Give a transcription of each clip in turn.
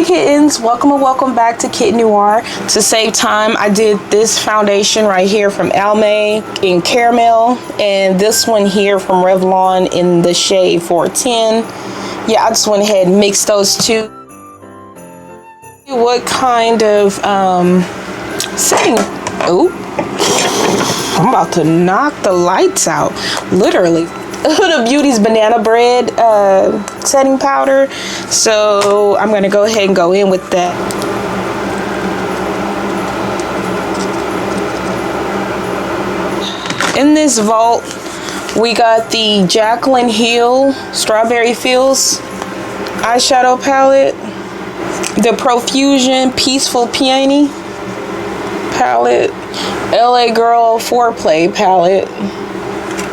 Hi kittens, welcome and welcome back to Kitten Noire. To save time, I did this foundation right here from Almay in caramel, and this one here from Revlon in the shade 410. Yeah, I just went ahead and mixed those two. What kind of setting? Oh, I'm about to knock the lights out, literally. Huda Beauty's banana bread setting powder, so I'm gonna go ahead and go in with that. In this vault we got the Jaclyn Hill Strawberry Fields eyeshadow palette, the Profusion Peaceful Peony palette, LA Girl Foreplay palette,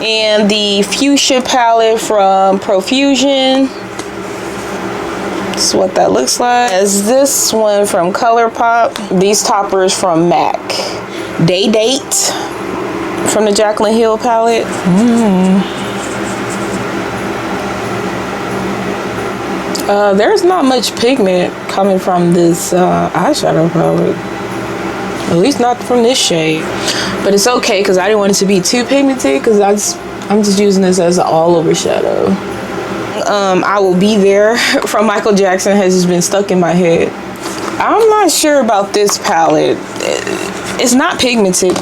and the fuchsia palette from Profusion. This is what that looks like. As this one from ColourPop. These toppers from MAC. Day Date from the Jaclyn Hill palette. There's not much pigment coming from this eyeshadow palette. At least not from this shade. But it's okay because I didn't want it to be too pigmented, because I'm just using this as an all-over shadow. I Will Be There from Michael Jackson has just been stuck in my head. I'm not sure about this palette. It's not pigmented.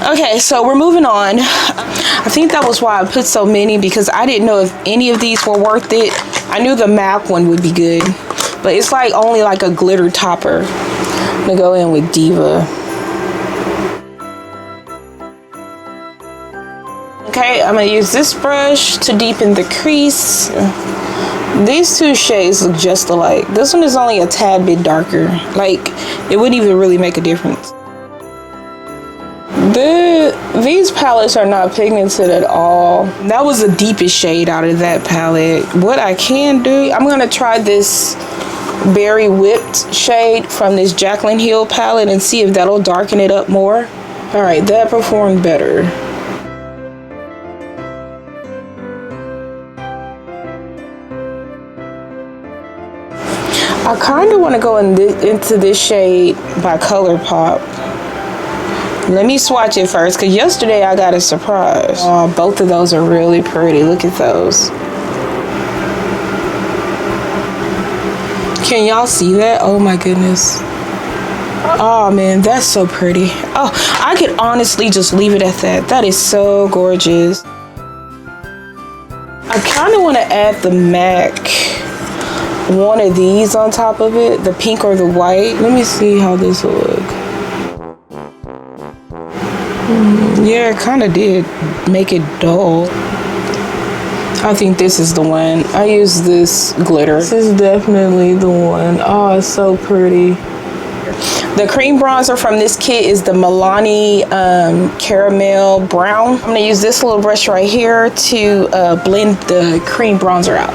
Okay, so we're moving on. I think that was why I put so many, because I didn't know if any of these were worth it. I knew the MAC one would be good, but it's like only like a glitter topper. I'm gonna go in with Diva. Okay, I'm gonna use this brush to deepen the crease. These two shades look just alike. This one is only a tad bit darker. Like, it wouldn't even really make a difference. These palettes are not pigmented at all. That was the deepest shade out of that palette. What I can do, I'm gonna try this Berry Whipped shade from this Jaclyn Hill palette and see if that'll darken it up more. All right, that performed better. I kind of want to go into this shade by ColourPop. Let me swatch it first, because yesterday I got a surprise. Oh, both of those are really pretty. Look at those. Can y'all see that? Oh my goodness. Oh man, that's so pretty. Oh, I could honestly just leave it at that. That is so gorgeous. I kind of want to add the MAC, one of these on top of it, the pink or the white. Let me see how this will look. Yeah, it kind of did make it dull. I think this is the one. I use this glitter. This is definitely the one. Oh, it's so pretty. The cream bronzer from this kit is the Milani Caramel Brown. I'm gonna use this little brush right here to blend the cream bronzer out.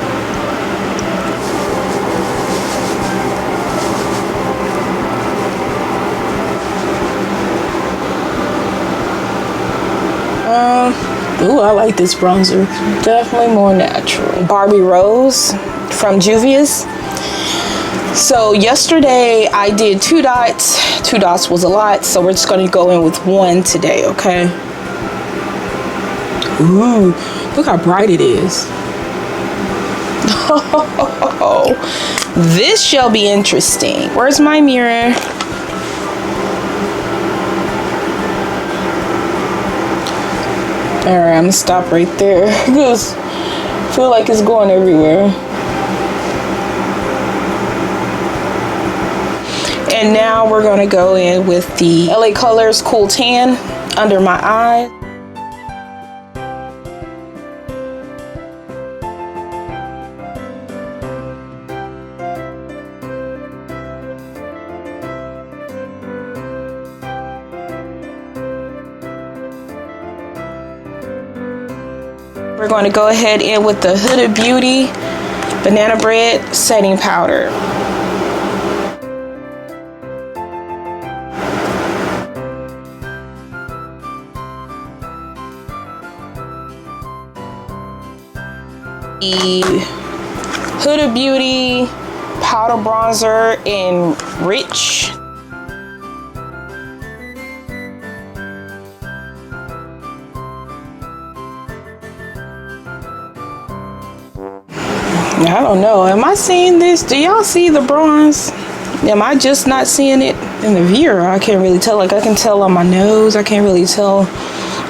Ooh, I like this bronzer. Definitely more natural. Barbie Rose from Juvia's. So yesterday I did 2 dots. 2 dots was a lot, so we're just gonna go in with 1 today, okay? Ooh, look how bright it is. Oh, this shall be interesting. Where's my mirror? All right, I'm gonna stop right there because I feel like it's going everywhere. And now we're gonna go in with the LA Colors Cool Tan under my eye. We're going to go ahead in with the Huda Beauty Banana Bread Setting Powder. The Huda Beauty powder bronzer in Rich. I don't know. Am I seeing this? Do y'all see the bronze? Am I just not seeing it in the viewer? I can't really tell. Like, I can tell on my nose. I can't really tell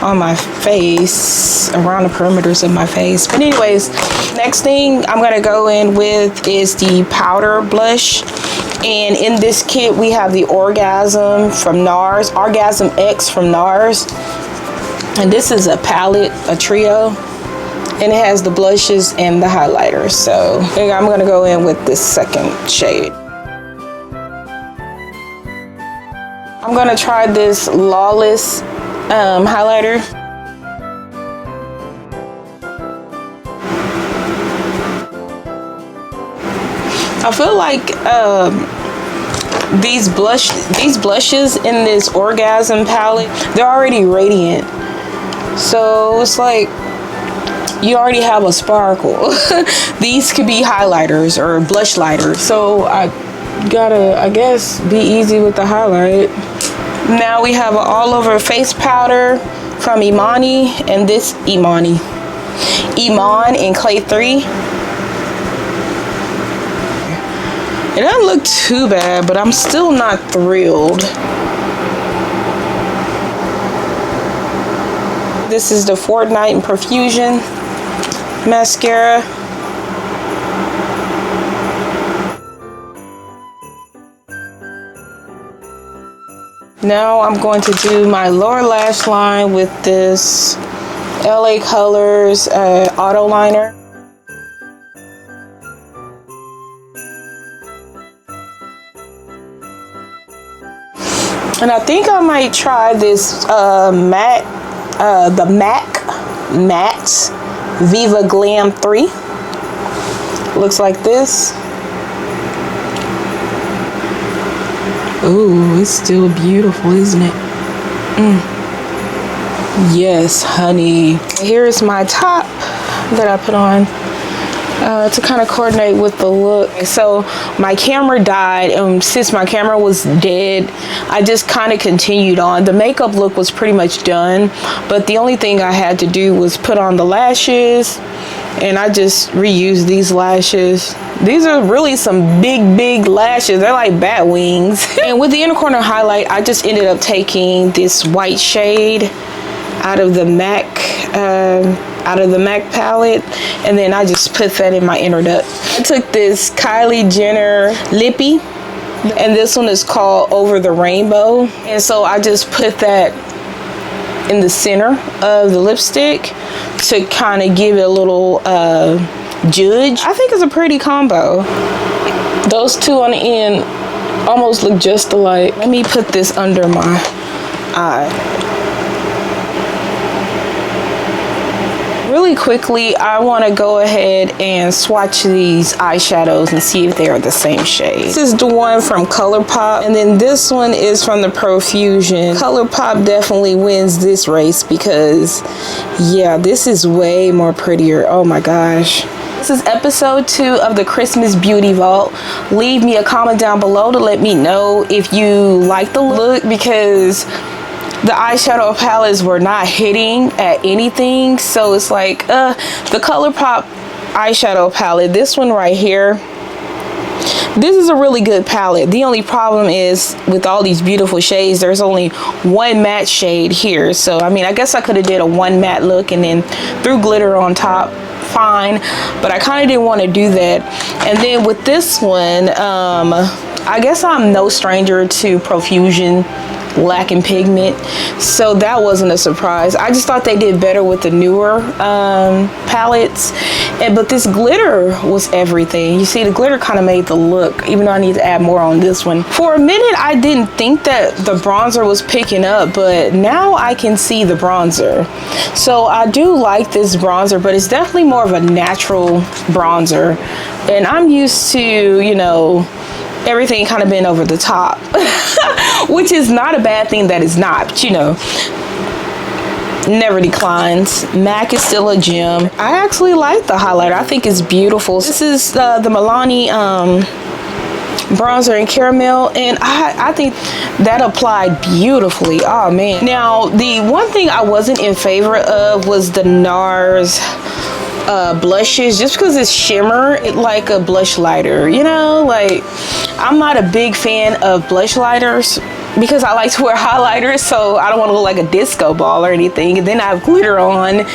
on my face, around the perimeters of my face. But anyways, next thing I'm gonna go in with is the powder blush. And in this kit, we have the Orgasm from Noire, Orgasm X from Noire. And this is a palette, a trio. And it has the blushes and the highlighters. So I'm gonna go in with this second shade. I'm gonna try this Lawless highlighter. I feel like these blushes in this Orgasm palette, they're already radiant. So it's like, you already have a sparkle. These could be highlighters or blush lighters. So I gotta, I guess, be easy with the highlight. Now we have an all over face powder from Imani, and this Iman in Clay 3. It doesn't look too bad, but I'm still not thrilled. This is the Fortnite in Profusion mascara. Now I'm going to do my lower lash line with this LA Colors auto liner. And I think I might try this MAC Viva Glam 3. Looks like this. Ooh, it's still beautiful, isn't it? Yes, honey. Here's my top that I put on to kind of coordinate with the look. So my camera died, and since my camera was dead, I just kind of continued on. The makeup look was pretty much done, but the only thing I had to do was put on the lashes, and I just reused these lashes. These are really some big lashes. They're like bat wings. And with the inner corner highlight, I just ended up taking this white shade out of the MAC palette, and then I just put that in my inner duct. I took this Kylie Jenner lippy, and this one is called Over the Rainbow, and so I just put that in the center of the lipstick to kind of give it a little judge. I think it's a pretty combo. Those two on the end almost look just alike. Let me put this under my eye. Really quickly, I want to go ahead and swatch these eyeshadows and see if they are the same shade. This is the one from ColourPop, and then this one is from the Profusion. ColourPop definitely wins this race because, yeah, this is way more prettier. Oh my gosh. This is episode 2 of the Christmas Beauty Vault. Leave me a comment down below to let me know if you like the look, because the eyeshadow palettes were not hitting at anything. So it's like the ColourPop eyeshadow palette, this one right here, this is a really good palette. The only problem is with all these beautiful shades, there's only one matte shade here. So I mean, I guess I could have did a one matte look and then threw glitter on top, fine, but I kind of didn't want to do that. And then with this one, I guess I'm no stranger to Profusion lacking pigment, so that wasn't a surprise. I just thought they did better with the newer palettes, but this glitter was everything. You see, the glitter kind of made the look, even though I need to add more on this one. For a minute I didn't think that the bronzer was picking up, but now I can see the bronzer. So I do like this bronzer, but it's definitely more of a natural bronzer, and I'm used to, you know, everything kind of been over the top, which is not a bad thing. That is not, but you know, never declines. MAC is still a gem. I actually like the highlighter. I think it's beautiful. This is the Milani bronzer and caramel, and I think that applied beautifully. Oh man. Now the one thing I wasn't in favor of was the NARS blushes, just because it's shimmer like a blush lighter, you know. Like, I'm not a big fan of blush lighters because I like to wear highlighters, so I don't want to look like a disco ball or anything, and then I have glitter on.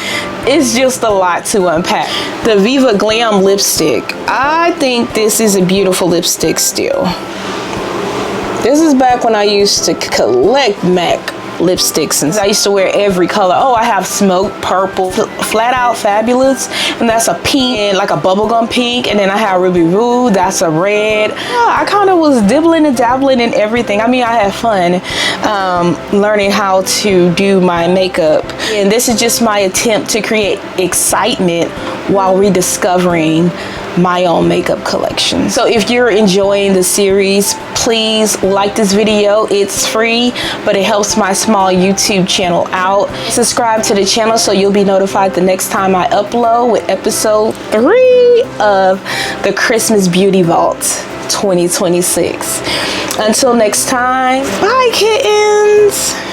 It's just a lot to unpack. The Viva Glam lipstick, I think this is a beautiful lipstick still. This is back when I used to collect MAC lipsticks, and I used to wear every color. Oh, I have smoke purple, flat out fabulous, and that's a pink, and like a bubblegum pink, and then I have ruby rouge, that's a red. I kind of was dibbling and dabbling in everything. I mean, I had fun learning how to do my makeup, and this is just my attempt to create excitement while rediscovering my own makeup collection. So if you're enjoying the series, please like this video. It's free, but it helps my small YouTube channel out. Subscribe to the channel so you'll be notified the next time I upload with episode 3 of the Christmas Beauty Vault 2026. Until next time, bye kittens.